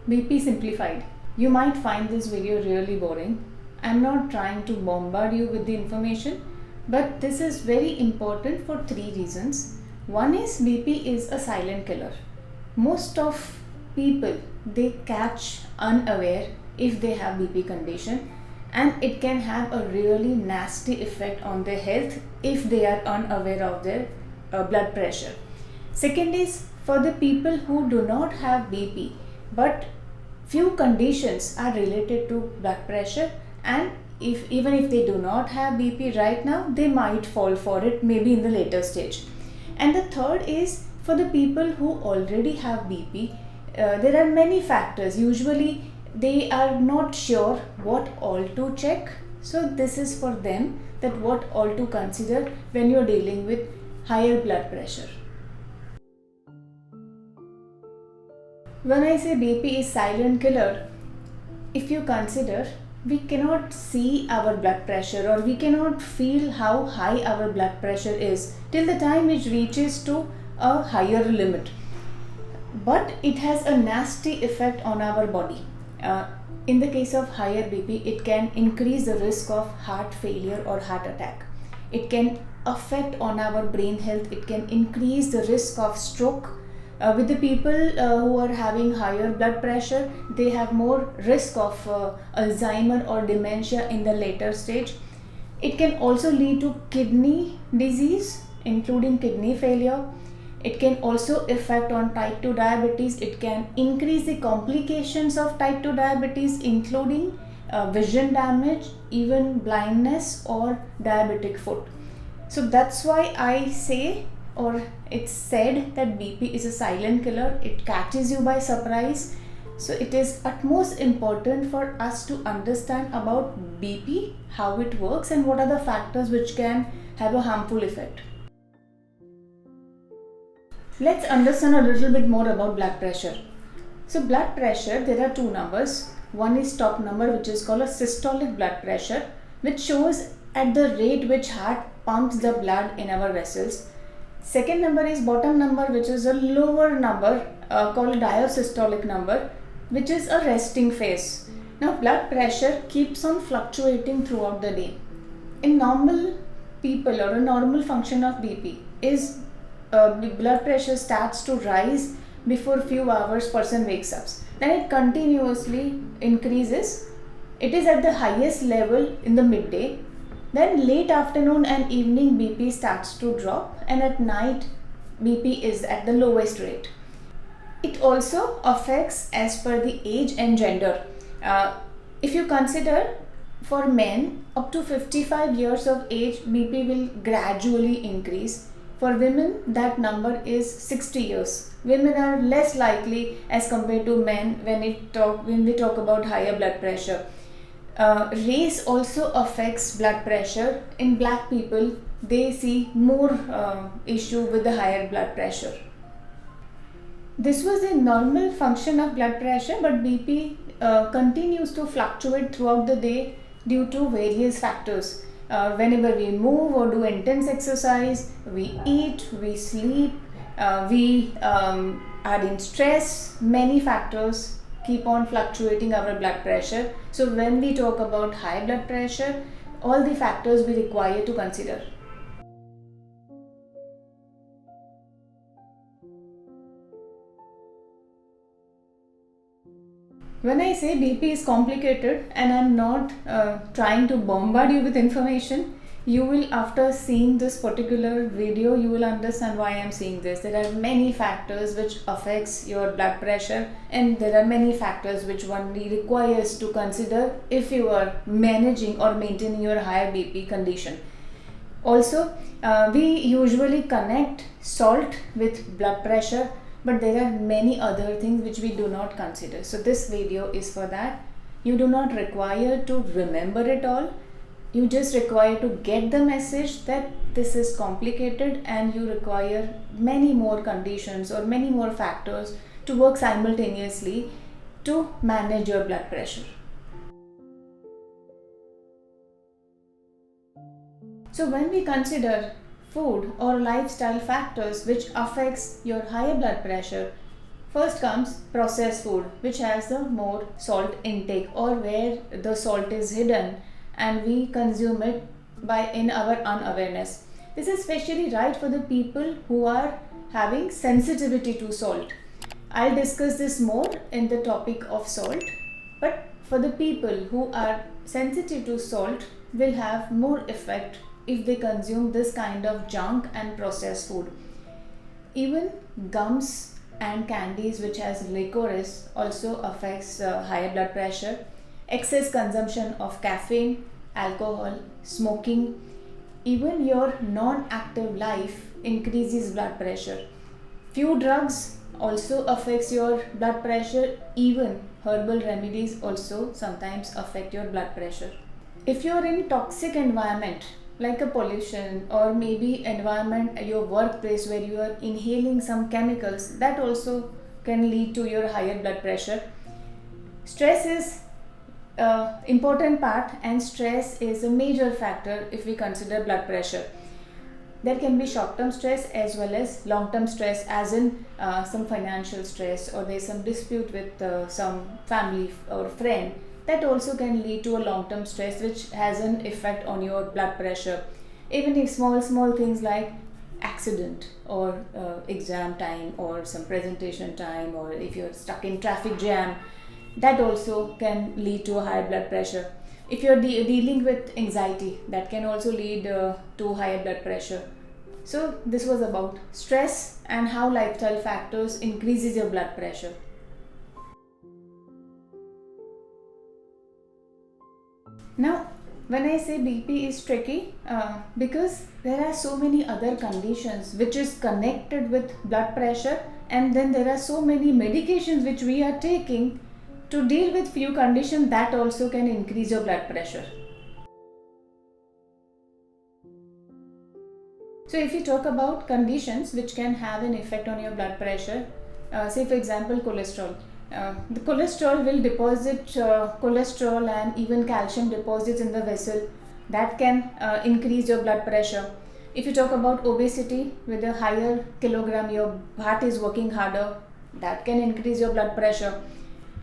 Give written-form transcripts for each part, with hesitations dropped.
BP simplified. You might find this video really boring. I'm not trying to bombard you with the information, but this is very important for three reasons. One is BP is a silent killer. Most of people, they catch unaware if they have BP condition, and it can have a really nasty effect on their health if they are unaware of their blood pressure. Second is for the people who do not have BP, but few conditions are related to blood pressure, and even if they do not have BP right now, they might fall for it maybe in the later stage. And the third is for the people who already have BP. There are many factors. Usually they are not sure what all to check, so this is for them, that what all to consider when you're dealing with higher blood pressure. When I say BP is silent killer, if you consider, we cannot see our blood pressure or we cannot feel how high our blood pressure is till the time it reaches to a higher limit. But it has a nasty effect on our body. In the case of higher BP, it can increase the risk of heart failure or heart attack. It can affect on our brain health. It can increase the risk of stroke. With the people who are having higher blood pressure, they have more risk of Alzheimer or dementia in the later stage. It can also lead to kidney disease, including kidney failure. It can also affect on type 2 diabetes. It can increase the complications of type 2 diabetes, including vision damage, even blindness or diabetic foot. So that's why I say, or it's said, that BP is a silent killer. It catches you by surprise. So it is utmost important for us to understand about BP, how it works, and what are the factors which can have a harmful effect. Let's understand a little bit more about blood pressure. So blood pressure, there are two numbers. One is top number, which is called a systolic blood pressure, which shows at the rate which heart pumps the blood in our vessels. Second number is bottom number, which is a lower number called diastolic number, which is a resting phase. Now blood pressure keeps on fluctuating throughout the day. In normal people, or a normal function of BP is blood pressure starts to rise before few hours person wakes up. Then it continuously increases. It is at the highest level in the midday. Then late afternoon and evening BP starts to drop, and at night BP is at the lowest rate. It also affects as per the age and gender. If you consider, for men up to 55 years of age, BP will gradually increase. For women, that number is 60 years. Women are less likely as compared to men when we talk about higher blood pressure. Race also affects blood pressure. In black people, they see more issue with the higher blood pressure. This was a normal function of blood pressure, but BP continues to fluctuate throughout the day due to various factors. Whenever we move or do intense exercise, we eat, we sleep, we are in stress, many factors keep on fluctuating our blood pressure. So when we talk about high blood pressure, all the factors we require to consider. When I say BP is complicated, and I'm not trying to bombard you with information, you will, after seeing this particular video, you will understand why I'm saying this. There are many factors which affects your blood pressure, and there are many factors which one requires to consider if you are managing or maintaining your higher BP condition. Also, we usually connect salt with blood pressure, but there are many other things which we do not consider. So this video is for that. You do not require to remember it all. You just require to get the message that this is complicated and you require many more conditions or many more factors to work simultaneously to manage your blood pressure. So when we consider food or lifestyle factors which affects your higher blood pressure, First comes processed food, which has the more salt intake, or where the salt is hidden and we consume it by in our unawareness. This is especially right for the people who are having sensitivity to salt. I'll discuss this more in the topic of salt, but for the people who are sensitive to salt will have more effect if they consume this kind of junk and processed food. Even gums and candies which has licorice also affects higher blood pressure. Excess consumption of caffeine, alcohol, smoking, even your non-active life increases blood pressure. Few drugs also affects your blood pressure. Even herbal remedies also sometimes affect your blood pressure. If you're in toxic environment like a pollution, or maybe environment, your workplace where you are inhaling some chemicals, that also can lead to your higher blood pressure. Stress is important part, and stress is a major factor if we consider blood pressure. There can be short-term stress as well as long-term stress, as in some financial stress, or there's some dispute with some family or friend. That also can lead to a long-term stress which has an effect on your blood pressure. Even if small things like accident, or exam time, or some presentation time, or if you're stuck in traffic jam, that also can lead to a higher blood pressure. If you're dealing with anxiety, that can also lead to higher blood pressure. So this was about stress and how lifestyle factors increases your blood pressure. Now, when I say BP is tricky, because there are so many other conditions which is connected with blood pressure, and then there are so many medications which we are taking to deal with few conditions that also can increase your blood pressure. So if you talk about conditions which can have an effect on your blood pressure, say for example cholesterol. The cholesterol will deposit cholesterol and even calcium deposits in the vessel, that can increase your blood pressure. If you talk about obesity, with a higher kilogram your heart is working harder, that can increase your blood pressure.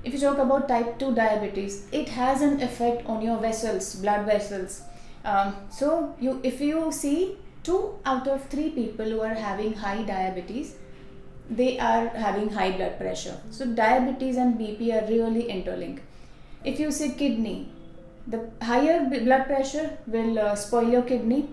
If you talk about type 2 diabetes, it has an effect on your vessels, blood vessels. If you see 2 out of 3 people who are having high diabetes, they are having high blood pressure. So diabetes and BP are really interlinked. If you see kidney, the higher blood pressure will spoil your kidney.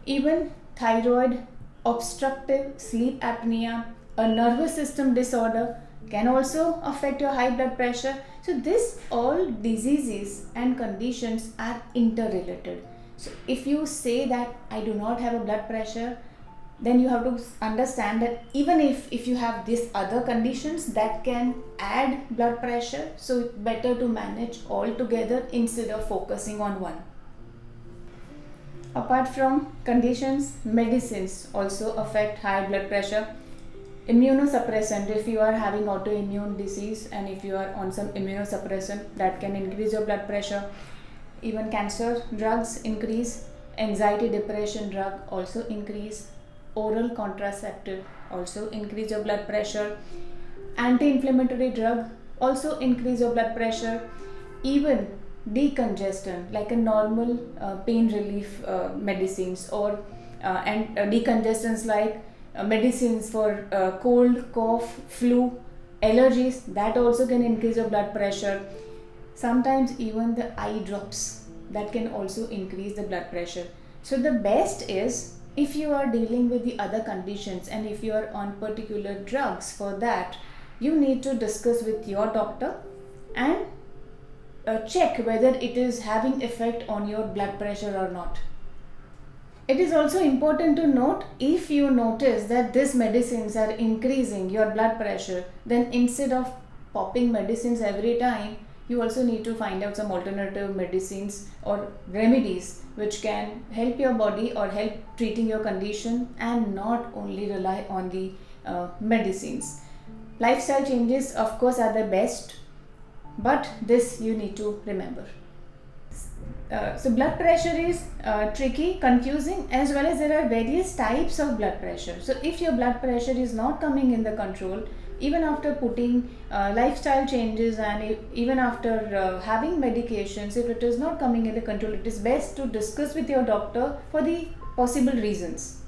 Even thyroid, obstructive sleep apnea, a nervous system disorder can also affect your high blood pressure. So this all diseases and conditions are interrelated. So if you say that I do not have a blood pressure, then you have to understand that even if you have these other conditions that can add blood pressure, so it's better to manage all together instead of focusing on one. Apart from conditions, medicines also affect high blood pressure. Immunosuppressant, if you are having autoimmune disease and if you are on some immunosuppressant, that can increase your blood pressure. Even cancer drugs increase, anxiety depression drug also increase, oral contraceptive also increase your blood pressure, anti-inflammatory drug also increase your blood pressure. Even decongestant like a normal pain relief medicines, or and decongestants like medicines for cold, cough, flu, allergies, that also can increase your blood pressure. Sometimes even the eye drops, that can also increase the blood pressure. So the best is, if you are dealing with the other conditions and if you are on particular drugs for that, you need to discuss with your doctor and check whether it is having effect on your blood pressure or not. It is also important to note, if you notice that these medicines are increasing your blood pressure, then instead of popping medicines every time, you also need to find out some alternative medicines or remedies which can help your body or help treating your condition, and not only rely on the medicines. Lifestyle changes of course are the best, but this you need to remember. So blood pressure is tricky, confusing, as well as there are various types of blood pressure. So if your blood pressure is not coming in the control, even after putting lifestyle changes and even after having medications, if it is not coming in the control, it is best to discuss with your doctor for the possible reasons.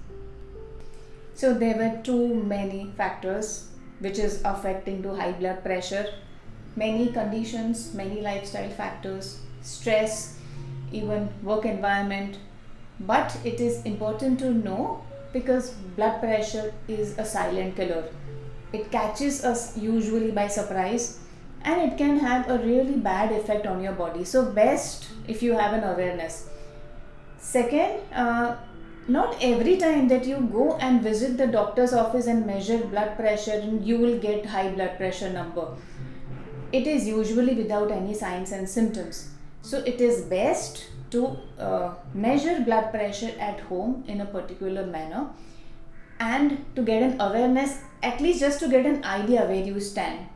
So there were too many factors which is affecting to high blood pressure. Many conditions, many lifestyle factors, stress, even work environment. But it is important to know because blood pressure is a silent killer. It catches us usually by surprise and it can have a really bad effect on your body. So best if you have an awareness. Second, not every time that you go and visit the doctor's office and measure blood pressure you will get high blood pressure number. It is usually without any signs and symptoms. So it is best to measure blood pressure at home in a particular manner and to get an awareness, at least just to get an idea where you stand.